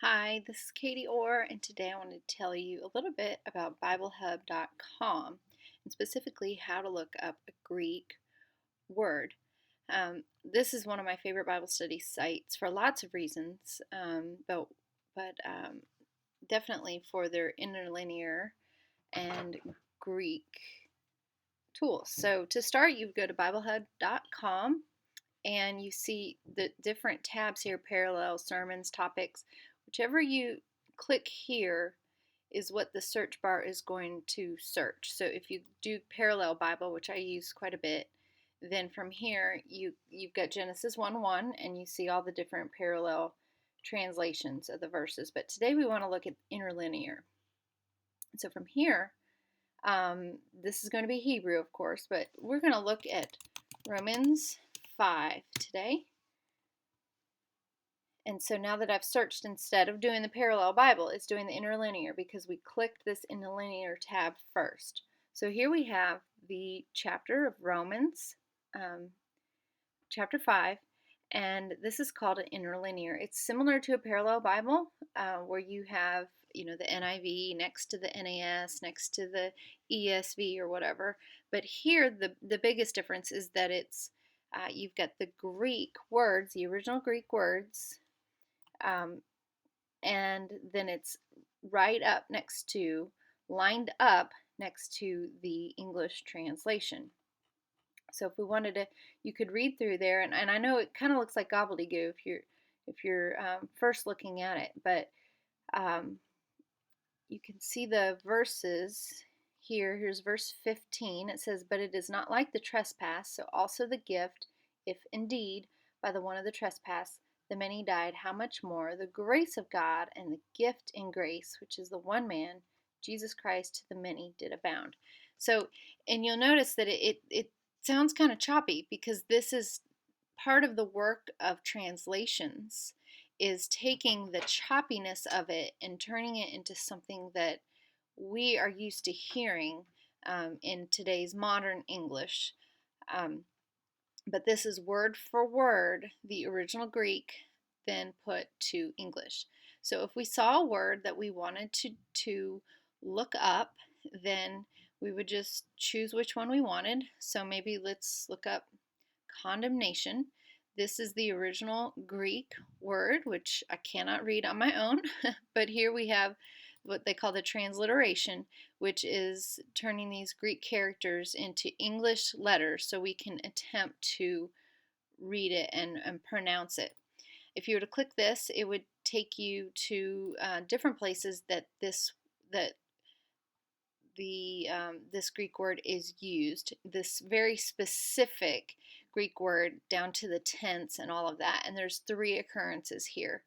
Hi, this is Katie Orr, and today I want to tell you a little bit about BibleHub.com and specifically how to look up a Greek word. This is one of my favorite Bible study sites for lots of reasons, but definitely for their interlinear and Greek tools. So to start, you go to BibleHub.com and you see the different tabs here: parallel, sermons, topics. Whichever you click here is what the search bar is going to search. So if you do parallel Bible, which I use quite a bit, then from here you've got Genesis 1:1 and you see all the different parallel translations of the verses. But today we want to look at interlinear. So from here, this is going to be Hebrew, of course, but we're going to look at Romans 5 today. And so now that I've searched, instead of doing the parallel Bible, it's doing the interlinear because we clicked this interlinear tab first. So here we have the chapter of Romans, chapter 5, and this is called an interlinear. It's similar to a parallel Bible where you have, the NIV next to the NAS, next to the ESV or whatever. But here, the biggest difference is that you've got the Greek words, the original Greek words, and then it's lined up next to the English translation. So if we wanted to, you could read through there, and I know it kind of looks like gobbledygook if you're first looking at it, but um, you can see the verses here. Here's verse 15. It says, "But it is not like the trespass, so also the gift, if indeed by the one of the trespass the many died, how much more the grace of God and the gift in grace, which is the one man, Jesus Christ, to the many did abound." So, and you'll notice that it sounds kind of choppy because this is part of the work of translations, is taking the choppiness of it and turning it into something that we are used to hearing in today's modern English. Um, but this is word for word the original Greek, then put to English. So if we saw a word that we wanted to look up, then we would just choose which one we wanted. So maybe let's look up condemnation. This is the original Greek word, which I cannot read on my own, but here we have what they call the transliteration, which is turning these Greek characters into English letters so we can attempt to read it and pronounce it. If you were to click this, it would take you to different places that this Greek word is used, this very specific Greek word down to the tense and all of that. And there's 3 occurrences here.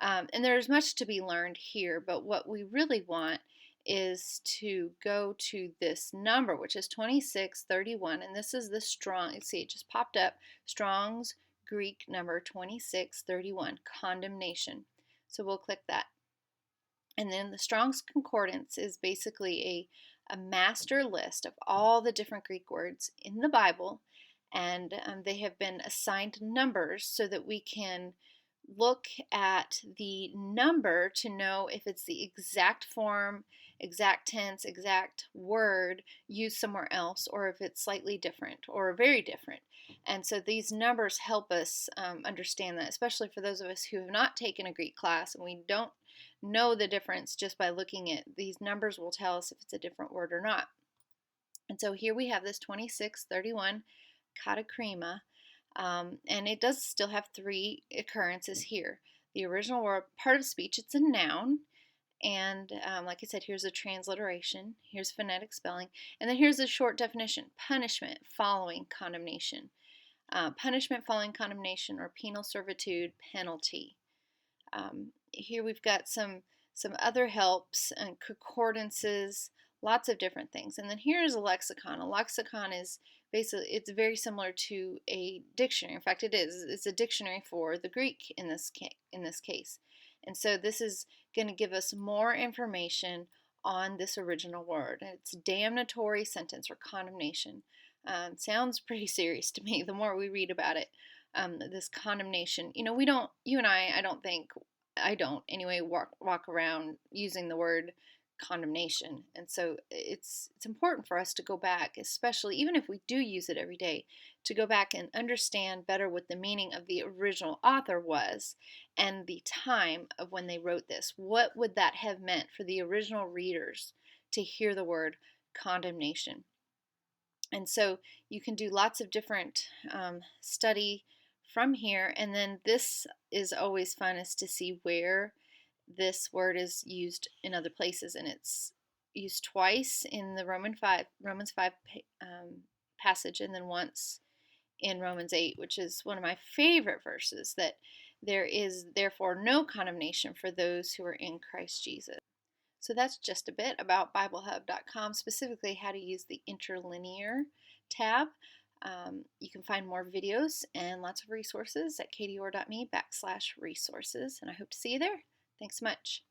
And there's much to be learned here, but what we really want is to go to this number, which is 2631. And this is the Strong, see, it just popped up, Strong's Greek number 2631, condemnation. So we'll click that. And then the Strong's Concordance is basically a master list of all the different Greek words in the Bible, and they have been assigned numbers so that we can look at the number to know if it's the exact form, exact tense, exact word used somewhere else, or if it's slightly different or very different. And so these numbers help us understand that, especially for those of us who have not taken a Greek class and we don't know the difference just by looking at these numbers will tell us if it's a different word or not. And so here we have this 2631 katakrima, and it does still have 3 occurrences here. The original word, part of speech, it's a noun, and like I said, here's a transliteration, here's phonetic spelling, and then here's a short definition: punishment following condemnation. Punishment following condemnation, or penal servitude, penalty. Here we've got some other helps and concordances, lots of different things. And then here's a lexicon. A lexicon is basically, it's very similar to a dictionary. In fact, it is. It's a dictionary for the Greek in this case. And so this is going to give us more information on this original word. And it's damnatory sentence or condemnation. Sounds pretty serious to me the more we read about it. This condemnation. You and I don't think I don't anyway, walk around using the word condemnation. And so it's important for us to go back, especially even if we do use it every day, to go back and understand better what the meaning of the original author was and the time of when they wrote this. What would that have meant for the original readers to hear the word condemnation? And so you can do lots of different study from here. And then this is always fun, is to see where this word is used in other places. And it's used twice in the Romans 5 passage, and then once in Romans 8, which is one of my favorite verses, that there is therefore no condemnation for those who are in Christ Jesus. So that's just a bit about BibleHub.com, specifically how to use the interlinear tab. You can find more videos and lots of resources at katieorr.me/resources, and I hope to see you there. Thanks so much.